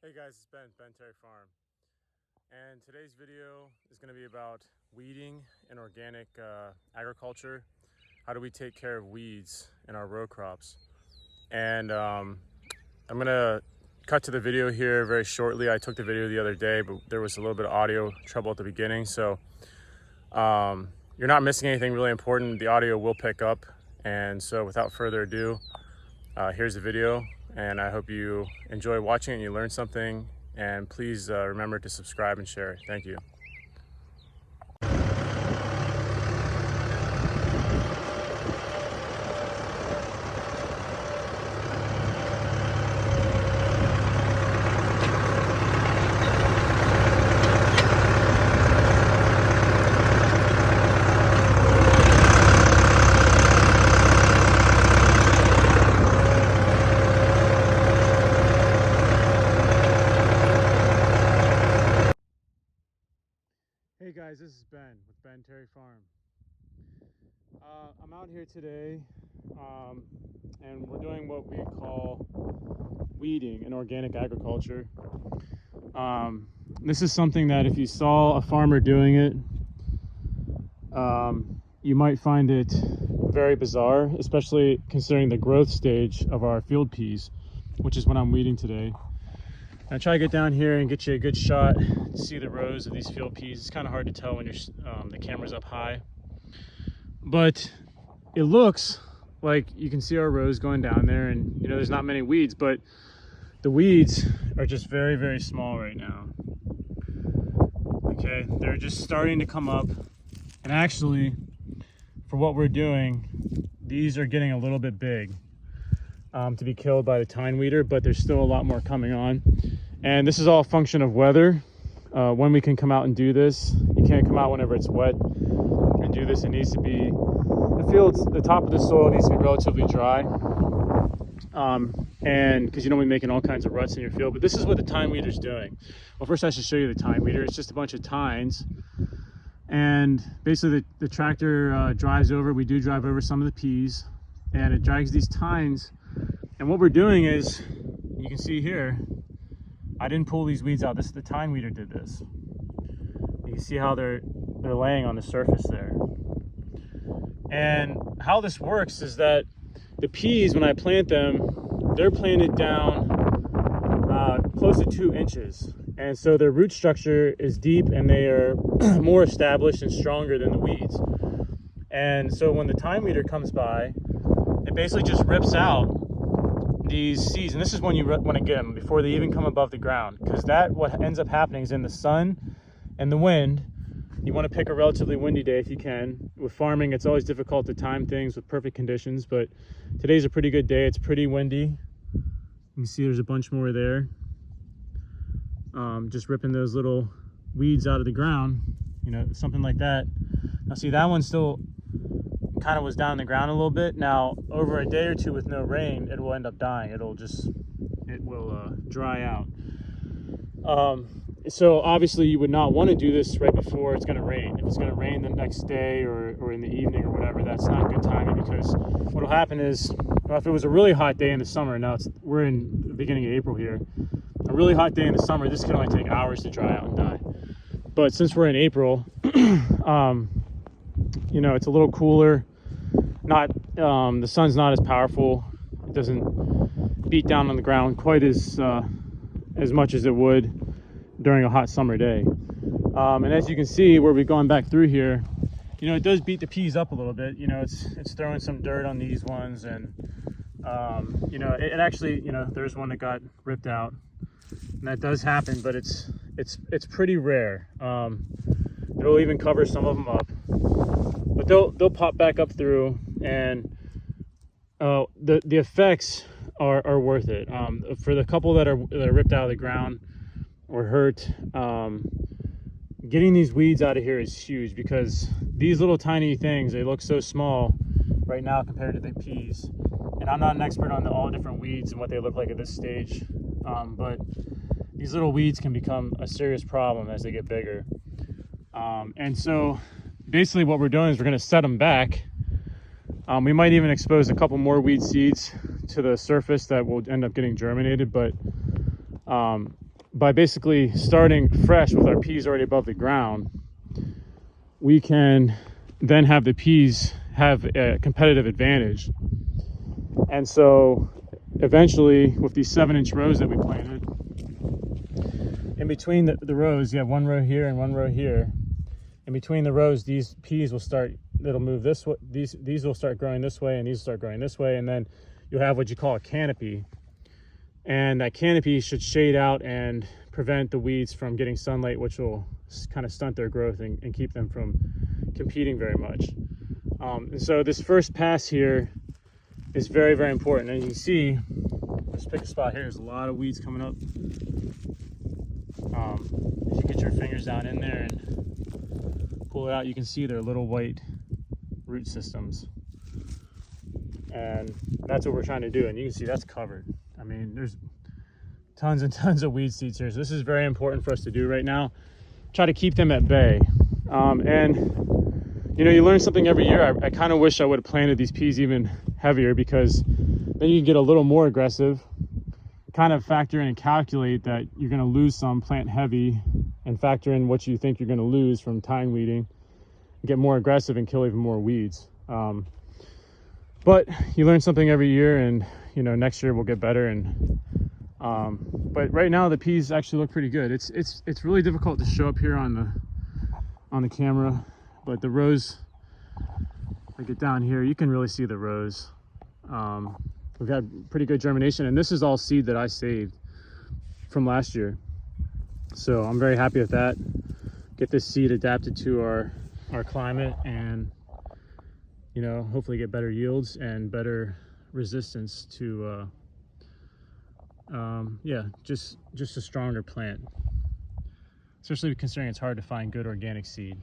Hey guys, it's Ben Terry Farm, and today's video is going to be about weeding and organic agriculture. How do we take care of weeds in our row crops? And I'm going to cut to the video here very shortly. I took the video the other day, but there was a little bit of audio trouble at the beginning, so you're not missing anything really important. The audio will pick up, and so without further ado, here's the video. And I hope you enjoy watching and you learn something. And please remember to subscribe and share. Thank you. Hey guys, this is Ben with Ben Terry Farm. I'm out here today and we're doing what we call weeding in organic agriculture. This is something that if you saw a farmer doing it, you might find it very bizarre, especially considering the growth stage of our field peas, which is what I'm weeding today. I try to get down here and get you a good shot to see the rows of these field peas. It's kind of hard to tell when the camera's up high, but it looks like you can see our rows going down there, and you know there's not many weeds, but the weeds are just very, very small right now. Okay, they're just starting to come up, and actually, for what we're doing, these are getting a little bit big to be killed by the tine weeder, but there's still a lot more coming on. And this is all a function of weather. When we can come out and do this. You can't come out whenever it's wet and do this. It needs to be, the top of the soil needs to be relatively dry. And because you don't want to be making all kinds of ruts in your field. But this is what the tine weeder is doing. Well, first I should show you the tine weeder. It's just a bunch of tines. And basically the tractor drives over. We do drive over some of the peas, and it drags these tines. And what we're doing is, you can see here, I didn't pull these weeds out. This is the tine weeder did this. You can see how they're laying on the surface there. And how this works is that the peas, when I plant them, they're planted down close to 2 inches. And so their root structure is deep and they are more established and stronger than the weeds. And so when the tine weeder comes by, it basically just rips out these seeds, and this is when you want to get them before they even come above the ground, because what ends up happening is in the sun and the wind. You want to pick a relatively windy day if you can. With farming, it's always difficult to time things with perfect conditions, but today's a pretty good day. It's pretty windy. You can see there's a bunch more there, just ripping those little weeds out of the ground, you know, something like that. Now see, that one still kind of was down in the ground a little bit. Now over a day or two with no rain, it will end up dying. It will dry out. So obviously you would not want to do this right before it's going to rain. If it's going to rain the next day or in the evening or whatever, that's not good timing, because what will happen is, well, if it was a really hot day in the summer, now we're in the beginning of April here, a really hot day in the summer, this can only take hours to dry out and die. But since we're in April, you know, it's a little cooler. The sun's not as powerful. It doesn't beat down on the ground quite as much as it would during a hot summer day. And as you can see, where we've gone back through here, you know, it does beat the peas up a little bit. You know, it's throwing some dirt on these ones, and you know, it actually, you know, there's one that got ripped out, and that does happen, but it's pretty rare. It'll even cover some of them up, but they'll pop back up through, and the effects are worth it. For the couple that are ripped out of the ground or hurt, getting these weeds out of here is huge, because these little tiny things, they look so small right now compared to the peas. And I'm not an expert on all different weeds and what they look like at this stage, but these little weeds can become a serious problem as they get bigger. And so basically what we're doing is we're going to set them back. We might even expose a couple more weed seeds to the surface that will end up getting germinated, but by basically starting fresh with our peas already above the ground, we can then have the peas have a competitive advantage. And so eventually, with these 7-inch rows that we planted, in between the rows, you have one row here and one row here. In between the rows, these peas will start, it'll move this way, these will start growing this way, and these will start growing this way, and then you'll have what you call a canopy. And that canopy should shade out and prevent the weeds from getting sunlight, which will kind of stunt their growth and keep them from competing very much. And so this first pass here is very, very important. And you can see, let's pick a spot here, there's a lot of weeds coming up. If you get your fingers down in there and pull it out, you can see their little white root systems. And that's what we're trying to do. And you can see that's covered. I mean, there's tons and tons of weed seeds here. So this is very important for us to do right now. Try to keep them at bay. And you know, you learn something every year. I kind of wish I would have planted these peas even heavier, because then you can get a little more aggressive, kind of factor in and calculate that you're going to lose some, plant heavy, and factor in what you think you're going to lose from tine weeding, get more aggressive and kill even more weeds. But you learn something every year, and you know, next year we'll get better. And but right now the peas actually look pretty good. It's really difficult to show up here on the camera, but the rows, if I get down here, you can really see the rows. We've had pretty good germination, and this is all seed that I saved from last year. So I'm very happy with that. Get this seed adapted to our climate, and you know, hopefully get better yields and better resistance to yeah, just a stronger plant, especially considering it's hard to find good organic seed.